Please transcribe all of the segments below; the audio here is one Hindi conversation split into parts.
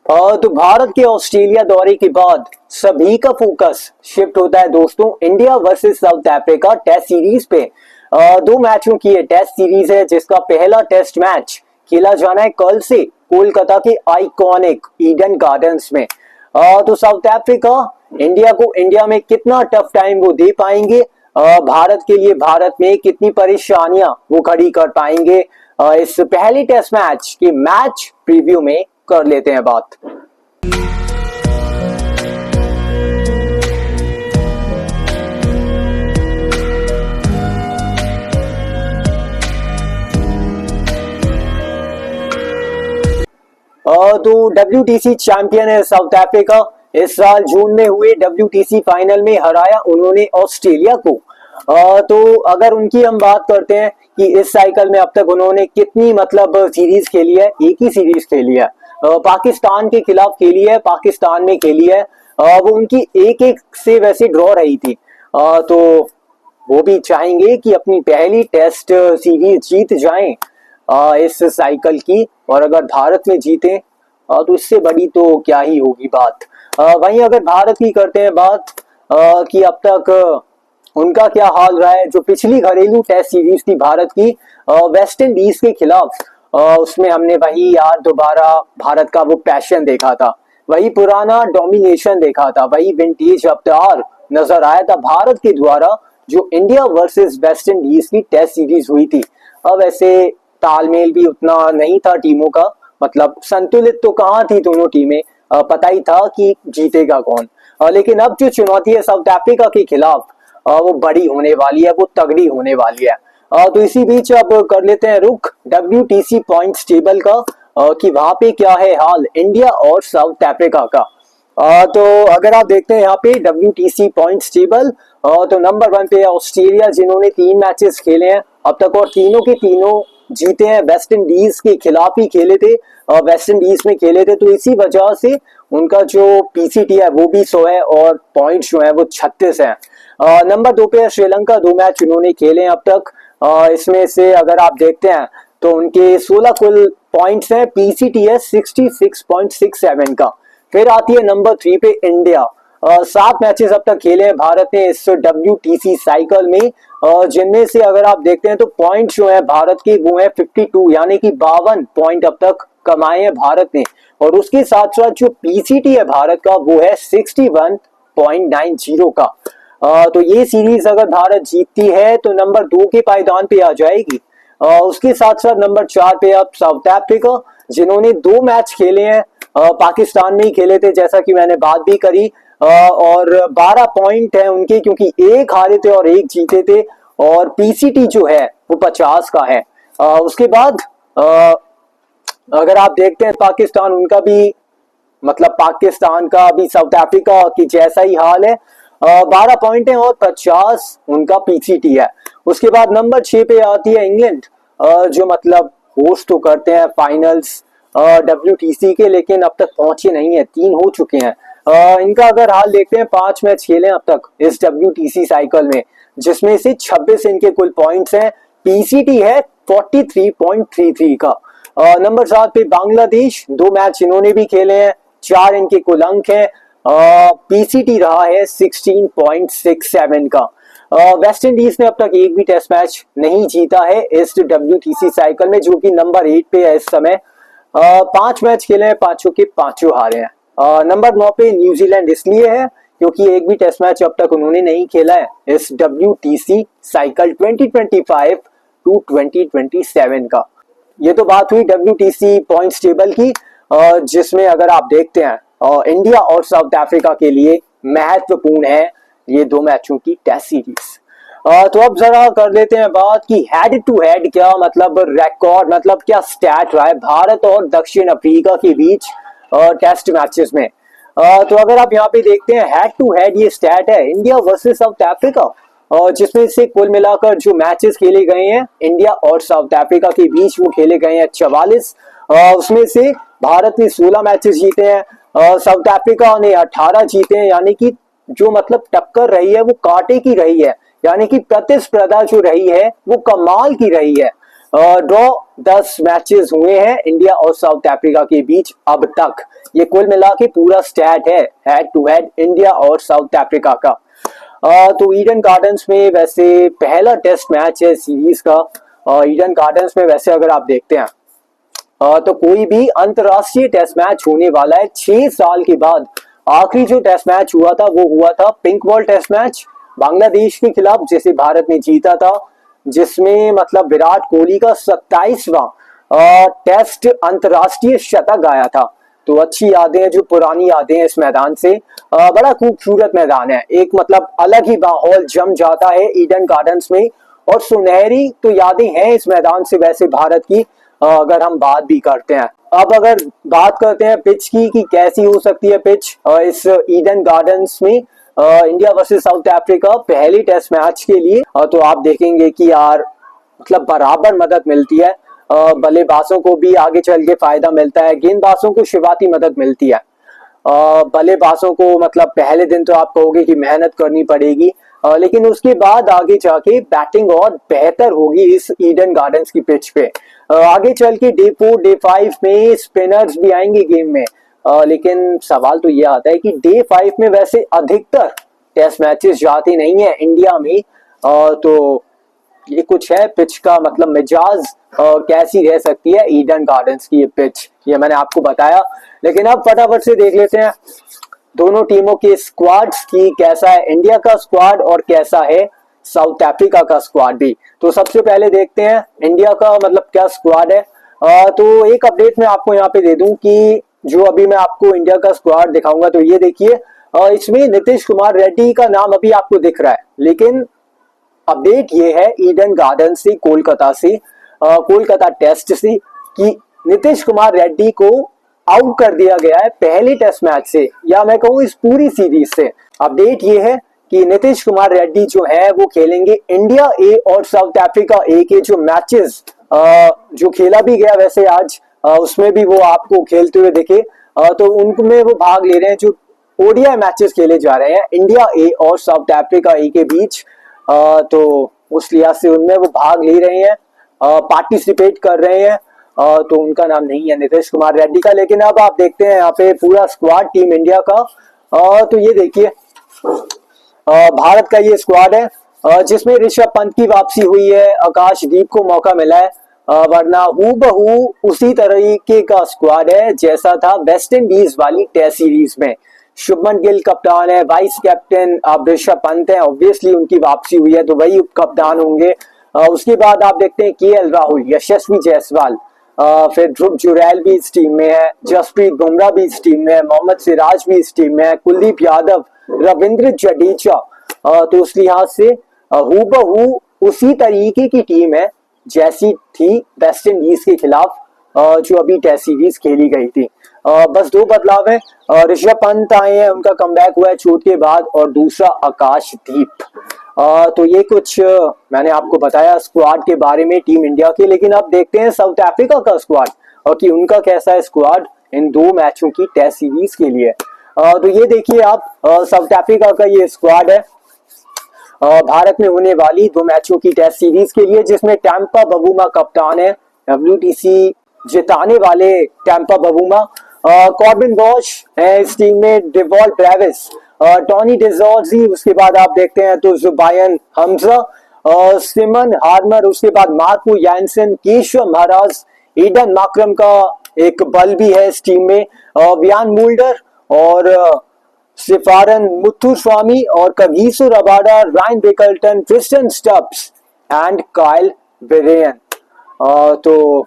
तो भारत के ऑस्ट्रेलिया दौरे के बाद सभी का फोकस शिफ्ट होता है दोस्तों India versus South Africa test series पे। दो मैचों की ये टेस्ट सीरीज है जिसका पहला टेस्ट मैच खेला जाना है कल से कोलकाता के आइकॉनिक ईडन गार्डन्स में। तो साउथ अफ्रीका इंडिया को इंडिया में कितना टफ टाइम वो दे पाएंगे, भारत के लिए भारत में कितनी परेशानियां वो खड़ी कर पाएंगे, इस पहले टेस्ट मैच के मैच प्रीव्यू में कर लेते हैं बात। तो WTC चैंपियन है साउथ अफ्रीका। इस साल जून में हुए WTC फाइनल में हराया उन्होंने ऑस्ट्रेलिया को। तो अगर उनकी हम बात करते हैं कि इस साइकिल में अब तक उन्होंने कितनी सीरीज खेली है, एक ही सीरीज खेली है, पाकिस्तान के खिलाफ खेली है, पाकिस्तान में खेली है। वो उनकी एक एक से वैसे ड्रॉ रही थी। तो वो भी चाहेंगे कि अपनी पहली टेस्ट सीरीज जीत जाएं इस साइकिल की, और अगर भारत में जीते तो इससे बड़ी तो क्या ही होगी बात। वहीं अगर भारत की करते हैं बात कि अब तक उनका क्या हाल रहा है। जो पिछली घरेलू टेस्ट सीरीज थी भारत की वेस्ट इंडीज के खिलाफ, उसमें हमने वही यार दोबारा भारत का वो पैशन देखा था, वही पुराना डोमिनेशन देखा था, वही विंटेज अवतार नजर आया था भारत के द्वारा जो इंडिया वर्सेस वेस्ट इंडीज की टेस्ट सीरीज हुई थी। अब ऐसे तालमेल भी उतना नहीं था टीमों का, संतुलित तो कहाँ थी दोनों टीमें, पता ही था कि जीतेगा कौन। लेकिन अब जो चुनौती है साउथ अफ्रीका के खिलाफ वो बड़ी होने वाली है, वो तगड़ी होने वाली है। तो इसी बीच अब कर लेते हैं रुख WTC पॉइंट्स टेबल का, कि वहां पे क्या है हाल इंडिया और साउथ अफ्रीका का। तो अगर आप देखते हैं यहाँ पे WTC पॉइंट्स टेबल, तो नंबर 1 पे है ऑस्ट्रेलिया जिन्होंने 3 मैचेस खेले हैं अब तक और तीनों के तीनों जीते हैं। वेस्ट इंडीज के खिलाफ ही खेले थे, वेस्ट इंडीज में खेले थे, तो इसी वजह से उनका जो PCT है वो भी 100 है और पॉइंट जो है वो 36 है। नंबर 2 पे है श्रीलंका, 2 मैच उन्होंने खेले हैं अब तक। इसमें से अगर आप देखते हैं तो उनके 16 कुल पॉइंट्स हैं, PCT है 66.67 का। फिर आती है नंबर 3 पे इंडिया, 7 मैचेस अब तक खेले हैं भारत ने इस WTC साइकिल में, जिनमें से अगर आप देखते हैं तो पॉइंट जो है भारत के वो है 52, यानी कि 52 पॉइंट अब तक कमाए हैं भारत ने। और उसके साथ साथ जो PCT है भारत का वो है 61.90 का। तो ये सीरीज अगर भारत जीतती है तो नंबर 2 के पायदान पे आ जाएगी। उसके साथ साथ नंबर 4 पे अब साउथ अफ्रीका जिन्होंने 2 मैच खेले हैं, पाकिस्तान में ही खेले थे जैसा कि मैंने बात भी करी, और 12 पॉइंट है उनके क्योंकि एक हारे थे और एक जीते थे, और PCT जो है वो 50 का है। उसके बाद अगर आप देखते हैं पाकिस्तान, उनका भी पाकिस्तान का भी साउथ अफ्रीका की जैसा ही हाल है, 12 पॉइंट है और 50 उनका PCT है। उसके बाद नंबर 6 पे आती है इंग्लैंड, जो होस्ट तो करते हैं फाइनल्स WTC के, लेकिन अब तक पहुंचे नहीं है, 3 हो चुके हैं। इनका अगर हाल देखते हैं 5 मैच खेले अब तक इस WTC साइकिल में, जिसमें से 26 इनके कुल पॉइंट्स हैं, PCT है 43.33 का। नंबर 7 पे बांग्लादेश, 2 मैच इन्होंने भी खेले हैं, 4 इनके कुल अंक हैं, PCT रहा है 16.67 का। वेस्ट इंडीज ने अब तक एक भी टेस्ट मैच नहीं जीता है इस WTC साइकिल में, जो कि नंबर 8 पे है इस समय। 5 मैच खेले हैं, 5 के 5 हारे हैं। नंबर 9 पे न्यूजीलैंड इसलिए है क्योंकि एक भी टेस्ट मैच अब तक उन्होंने नहीं खेला है इस WTC साइकिल 2025 टू 2027 का। ये तो बात हुई WTC पॉइंट्स टेबल की, जिसमें अगर आप देखते हैं इंडिया और साउथ अफ्रीका के लिए महत्वपूर्ण है ये 2 मैचों की टेस्ट सीरीज। तो अब जरा कर लेते हैं बात कि हेड टू हेड क्या रिकॉर्ड, क्या स्टैट रहा है भारत और दक्षिण अफ्रीका के बीच टेस्ट मैचेस में। तो अगर आप यहाँ पे देखते हैं हेड टू हेड ये स्टैट है इंडिया वर्सेस साउथ अफ्रीका, जिसमें से कुल मिलाकर जो मैचेस खेले गए हैं इंडिया और साउथ अफ्रीका के बीच वो खेले गए हैं 44। उसमें से भारत ने 16 मैचेस जीते हैं, साउथ अफ्रीका ने 18 जीते हैं, यानी कि जो टक्कर रही है वो कांटे की रही है, यानी कि प्रतिस्पर्धा जो रही है वो कमाल की रही है। ड्रॉ 10 मैचेस हुए हैं इंडिया और साउथ अफ्रीका के बीच अब तक, ये कुल मिला के पूरा स्टैट है हेड टू हेड इंडिया और साउथ अफ्रीका का। तो ईडन गार्डन्स में वैसे पहला टेस्ट मैच है सीरीज का। ईडन गार्डन्स में वैसे अगर आप देखते हैं तो कोई भी अंतरराष्ट्रीय टेस्ट मैच होने वाला है 6 साल के बाद। आखिरी जो टेस्ट मैच हुआ था वो हुआ था pink ball test match Bangladesh के खिलाफ, जिसे भारत ने जीता था, जिसमें मतलब विराट कोहली का 27वां टेस्ट अंतरराष्ट्रीय शतक आया था। तो अच्छी यादें हैं, जो पुरानी यादें हैं इस मैदान से। बड़ा खूबसूरत मैदान है, एक मतलब अलग ही माहौल जम जाता है ईडन गार्डन्स में, और सुनहरी तो यादें हैं इस मैदान से वैसे भारत की। अगर हम बात भी करते हैं, अब अगर बात करते हैं पिच की कि कैसी हो सकती है पिच इस ईडन गार्डन्स में इंडिया वर्सेस साउथ अफ्रीका पहली टेस्ट मैच के लिए, तो आप देखेंगे कि यार मतलब बराबर मदद मिलती है। बल्लेबाजों को भी आगे चल के फायदा मिलता है, गेंदबाजों को शुरुआती मदद मिलती है। बल्लेबाजों को मतलब पहले दिन तो आप कहोगे कि मेहनत करनी पड़ेगी, लेकिन उसके बाद आगे जाके बैटिंग और बेहतर होगी इस ईडन गार्डन्स की पिच पे। आगे चल के डे 4 डे 5 में स्पिनर्स भी आएंगे गेम में, लेकिन सवाल तो ये आता है कि डे 5 में वैसे अधिकतर टेस्ट मैचेस जाते नहीं है इंडिया में। तो ये कुछ है पिच का मतलब मिजाज कैसी रह सकती है ईडन गार्डन्स की ये पिच, ये मैंने आपको बताया। लेकिन अब फटाफट से देख लेते हैं दोनों टीमों के स्क्वाड्स की, कैसा है इंडिया का स्क्वाड और कैसा है साउथ अफ्रीका का स्क्वाड भी। तो सबसे पहले देखते हैं इंडिया का मतलब क्या स्क्वाड है। तो एक अपडेट मैं आपको यहाँ पे दे दूं कि जो अभी मैं आपको इंडिया का स्क्वाड दिखाऊंगा, तो ये देखिए इसमें नीतीश कुमार रेड्डी का नाम अभी आपको दिख रहा है, लेकिन अपडेट ये है ईडन गार्डन से, कोलकाता से, कोलकाता टेस्ट से, कि नीतीश कुमार रेड्डी को आउट कर दिया गया है पहले टेस्ट मैच से, या मैं कहूँ इस पूरी सीरीज से। अपडेट ये है कि नीतीश कुमार रेड्डी जो है वो खेलेंगे इंडिया ए और साउथ अफ्रीका ए के जो मैचेस जो खेला भी गया वैसे आज, उसमें भी वो आपको खेलते हुए दिखे। तो उनमें वो भाग ले रहे हैं, जो ओडीआई मैचेस खेले जा रहे हैं इंडिया ए और साउथ अफ्रीका ए के बीच। तो उस लिहाज से उनमें वो भाग ले रहे हैं, पार्टिसिपेट कर रहे हैं। तो उनका नाम नहीं है नीतीश कुमार रेड्डी का। लेकिन अब आप देखते हैं यहाँ पे पूरा स्क्वाड टीम इंडिया का। तो ये देखिए भारत का ये स्क्वाड है, जिसमें ऋषभ पंत की वापसी हुई है, आकाशदीप को मौका मिला है, वरना हूबहू उसी तरीके का स्क्वाड है जैसा था वेस्ट इंडीज वाली टेस्ट सीरीज में। शुभमन गिल कप्तान है, वाइस कैप्टन अब ऋषभ पंत है, ऑब्वियसली उनकी वापसी हुई है तो वही उप कप्तान होंगे। उसके बाद आप देखते हैं केएल राहुल, यशस्वी जायसवाल, फिर ध्रुव जुरैल भी इस टीम में है, जसप्रीत बुमराह भी इस टीम में है, मोहम्मद सिराज भी इस टीम में है, कुलदीप यादव, रविंद्र जडेजा। तो उस लिहाज से हूबहू उसी तरीके की टीम है जैसी थी वेस्ट इंडीज के खिलाफ जो अभी टेस्ट सीरीज खेली गई थी। बस दो बदलाव है, ऋषभ पंत आए हैं, उनका कमबैक हुआ है चोट के बाद, और दूसरा आकाशदीप। तो ये कुछ मैंने आपको बताया स्क्वाड के बारे में टीम इंडिया के। लेकिन अब देखते हैं साउथ अफ्रीका का स्क्वाड और कि उनका कैसा है स्क्वाड इन 2 मैचों की टेस्ट सीरीज के लिए। तो ये देखिए आप साउथ अफ्रीका का ये स्क्वाड है भारत में होने वाली 2 मैचों की टेस्ट सीरीज के लिए, जिसमें टैंपा बवुमा कप्तान है, WTC जिताने वाले टैंपा बवुमा। कॉर्बिन बॉश है इस टीम में, डेवॉल ब्रेविस, टॉनी डिजॉर्जी, उसके बाद आप देखते हैं तो जुबायन हमजा, सिमन हार्मर, उसके बाद Marco Jansen, Keshav Maharaj, Eden Markram का एक बल भी है इस टीम में, वियान मुल्डर और सिफारन मुथुस्वामी और Kagiso Rabada, Ryan Rickelton, Christian Stubbs and Kyle Verreynne. तो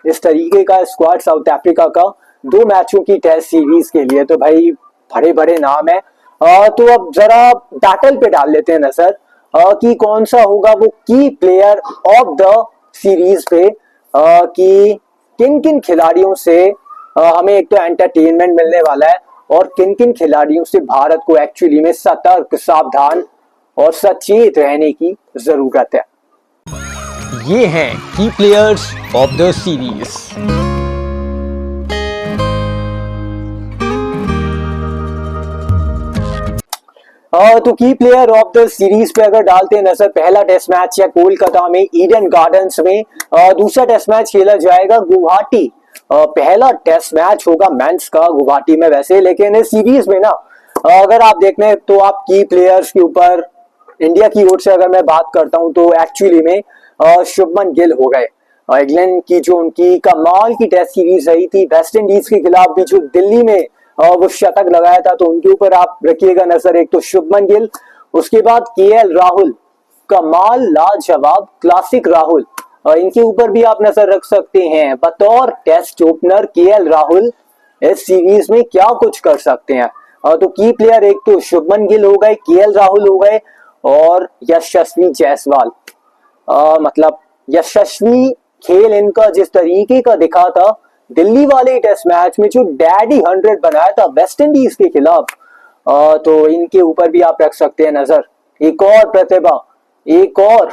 इस तरीके का स्क्वाड साउथ अफ्रीका का 2 मैचों की टेस्ट सीरीज के लिए। तो भाई बड़े बड़े नाम है। तो अब जरा बैटल पे डाल लेते हैं नजर कि कौन सा होगा वो की प्लेयर ऑफ द सीरीज पे, कि किन किन खिलाड़ियों से हमें एक तो एंटरटेनमेंट मिलने वाला है और किन किन खिलाड़ियों से भारत को एक्चुअली में सतर्क, सावधान और सचेत रहने की जरूरत है। ये हैं की प्लेयर्स ऑफ द सीरीज। तो की प्लेयर ऑफ द सीरीज पे अगर डालते हैं नजर, पहला टेस्ट मैच है कोलकाता में ईडन गार्डन्स में, दूसरा टेस्ट मैच खेला जाएगा गुवाहाटी पहला टेस्ट मैच होगा मेंस का गुवाहाटी में वैसे, लेकिन इस सीरीज में ना अगर आप देख लें तो आप की प्लेयर्स के ऊपर इंडिया की ओर से अगर मैं बात करता हूं तो एक्चुअली में शुभमन गिल हो गए। इंग्लैंड की जो उनकी कमाल की टेस्ट सीरीज रही थी वेस्ट इंडीज के खिलाफ भी, जो दिल्ली में वो शतक लगाया था, तो उनके ऊपर आप रखिएगा नजर। एक तो शुभमन गिल, उसके बाद केएल राहुल, कमाल लाजवाब क्लासिक राहुल, इनके ऊपर भी आप नजर रख सकते हैं। बतौर टेस्ट ओपनर केएल राहुल इस सीरीज में क्या कुछ कर सकते हैं। तो की प्लेयर एक तो शुभमन गिल हो गए, केएल राहुल हो गए और यशस्वी जायसवाल। मतलब यशस्वी खेल इनका जिस तरीके का दिखा था दिल्ली वाले टेस्ट मैच में, जो डैडी 100 बनाया था वेस्ट इंडीज के खिलाफ, तो इनके ऊपर भी आप रख सकते हैं नजर। एक और प्रतिभा, एक और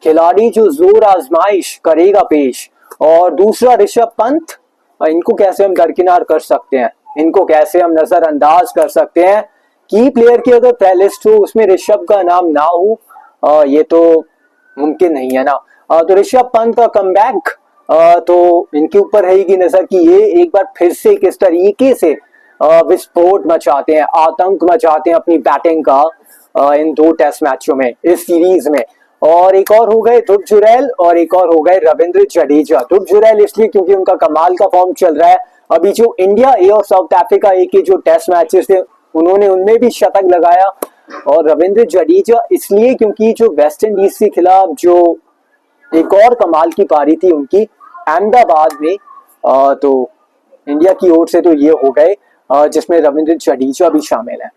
खिलाड़ी जो जोर आजमाइश करेगा पेश। और दूसरा ऋषभ पंत, इनको कैसे हम दरकिनार कर सकते हैं, इनको कैसे हम नजरअंदाज कर सकते हैं। की प्लेयर की अगर प्लेलिस्ट हो उसमें ऋषभ का नाम ना हो, ये तो मुमकिन नहीं है ना। तो ऋषभ पंत का कमबैक, तो इनके ऊपर रहेगी नजर कि ये एक बार फिर से किस तरीके से विस्फोट मचाते हैं, आतंक मचाते हैं अपनी बैटिंग का इन दो टेस्ट मैचों में इस सीरीज में। और एक और हो गए ध्रुव जुरैल और एक और हो गए रविंद्र जडेजा। ध्रुव जुरैल इसलिए क्योंकि उनका कमाल का फॉर्म चल रहा है। अभी जो इंडिया ए और साउथ अफ्रीका ए के जो टेस्ट मैचेस थे उन्होंने उनमें भी शतक लगाया। और रविंद्र जडेजा इसलिए क्योंकि जो वेस्ट इंडीज के खिलाफ जो एक और कमाल की पारी थी उनकी अहमदाबाद में, तो इंडिया की ओर से तो ये हो गए जिसमें रविंद्र जडेजा भी शामिल है।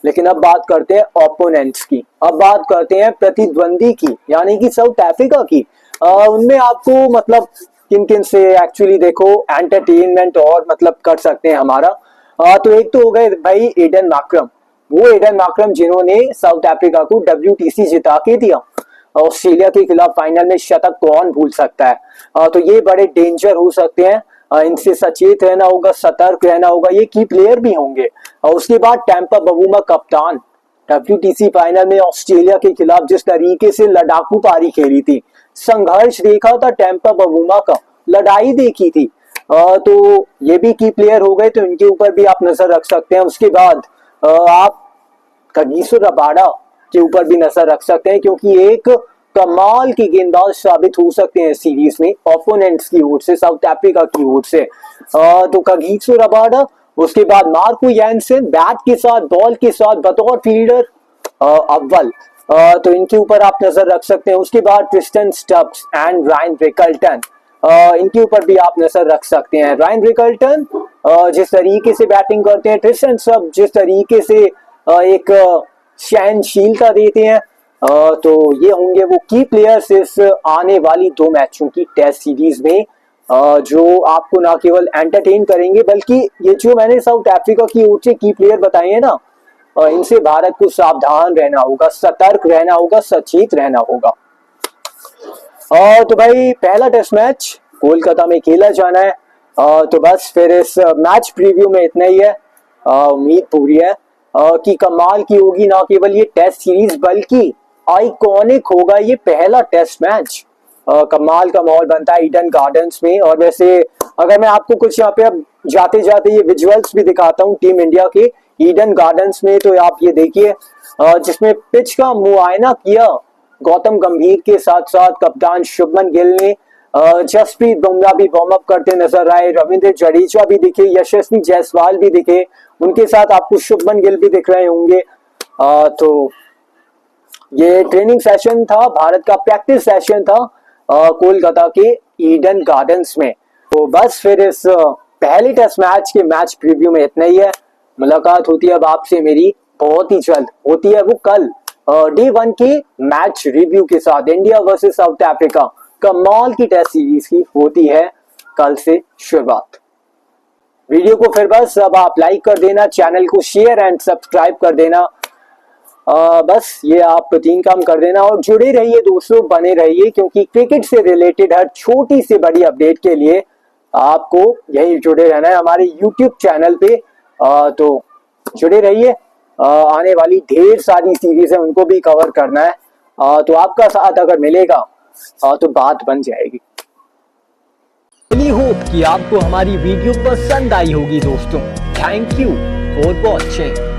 लेकिन अब बात करते हैं ओपोनेंट्स की, अब बात करते हैं प्रतिद्वंदी की, यानी कि साउथ अफ्रीका की। उनमें आपको मतलब किन किन से एक्चुअली देखो एंटरटेनमेंट और मतलब कर सकते हैं हमारा। तो एक तो हो गए भाई एडन मार्क्रम, वो एडन मार्क्रम जिन्होंने साउथ अफ्रीका को WTC जिता के दिया। ऑस्ट्रेलिया के खिलाफ फाइनल में शतक कौन भूल सकता है। तो ये बड़े डेंजर हो सकते हैं, इनसे सचेत रहना होगा, सतर्क रहना होगा। ये की प्लेयर भी होंगे। और उसके बाद टैंपा बवूमा कप्तान, WTC फाइनल में ऑस्ट्रेलिया के खिलाफ जिस तरीके से लड़ाकू पारी खेली थी, संघर्ष देखा था टैंपा बवूमा का, लड़ाई देखी थी। तो ये भी की प्लेयर हो गए, तो इनके ऊपर भी आप नजर रख सकते हैं। उसके बाद आप कगिसो रबाडा के ऊपर भी नजर रख सकते हैं, क्योंकि एक कमाल की गेंदबाज साबित हो सकते हैं सीरीज में ओपोनेंट्स की ओर से, साउथ अफ्रीका की ओर से। तो कगिसो रबाडा, उसके बाद मार्को यानसेन बैट के साथ बॉल के साथ बतौर फील्डर अव्वल, तो इनके ऊपर आप नजर रख सकते हैं। उसके बाद Tristan Stubbs and Ryan Rickelton, इनके ऊपर भी आप नजर रख सकते हैं। रायन रिकल्टन जिस तरीके से बैटिंग करते हैं, ट्रिस्टन स्टब्स जिस तरीके से एक सहनशीलता देते हैं, तो ये होंगे वो की प्लेयर्स इस आने वाली दो मैचों की टेस्ट सीरीज में, जो आपको ना केवल एंटरटेन करेंगे बल्कि ये जो मैंने साउथ अफ्रीका की ओर से की प्लेयर बताए हैं ना, इनसे भारत को सावधान रहना होगा, सतर्क रहना होगा, सचेत रहना होगा। तो भाई पहला टेस्ट मैच कोलकाता में खेला जाना है। तो बस फिर इस मैच प्रीव्यू में इतना ही है। उम्मीद पूरी है कि कमाल की होगी ना केवल ये टेस्ट सीरीज बल्कि आइकॉनिक होगा ये पहला टेस्ट मैच। कमाल का माहौल बनता है ईडन गार्डन्स में। और वैसे अगर मैं आपको कुछ यहाँ पे अब जाते जाते ये विजुअल्स भी दिखाता हूँ टीम इंडिया के ईडन गार्डन्स में, तो आप ये देखिए जिसमें पिच का मुआयना किया गौतम गंभीर के साथ साथ कप्तान शुभमन गिल ने। जसप्रीत बुमराह भी वार्म अप करते नजर आए, रविंद्र जडेजा भी दिखे, यशस्वी जायसवाल भी दिखे, उनके साथ आपको शुभमन गिल भी दिख रहे होंगे। तो ये ट्रेनिंग सेशन था, भारत का प्रैक्टिस सेशन था कोलकाता के ईडन गार्डन्स में। तो बस फिर इस पहले टेस्ट मैच के मैच प्रीव्यू में इतना ही है। मुलाकात होती है अब आपसे मेरी बहुत ही जल्द, होती है वो कल डे 1 के मैच रिव्यू के साथ। इंडिया वर्सेस साउथ अफ्रीका कमाल की टेस्ट सीरीज की होती है कल से शुरुआत। वीडियो को फिर बस अब आप लाइक कर देना, चैनल को शेयर एंड सब्सक्राइब कर देना। बस ये आप 3 काम कर देना और जुड़े रहिए दोस्तों, बने रहिए, क्योंकि क्रिकेट से रिलेटेड हर छोटी से बड़ी अपडेट के लिए आपको यही जुड़े रहना है हमारे YouTube चैनल पे। तो जुड़े रहिए, आने वाली ढेर सारी सीरीज है उनको भी कवर करना है। तो आपका साथ अगर मिलेगा तो बात बन जाएगी। रियली होप कि आपको हमारी वीडियो पसंद आई होगी दोस्तों। Thank you for watching.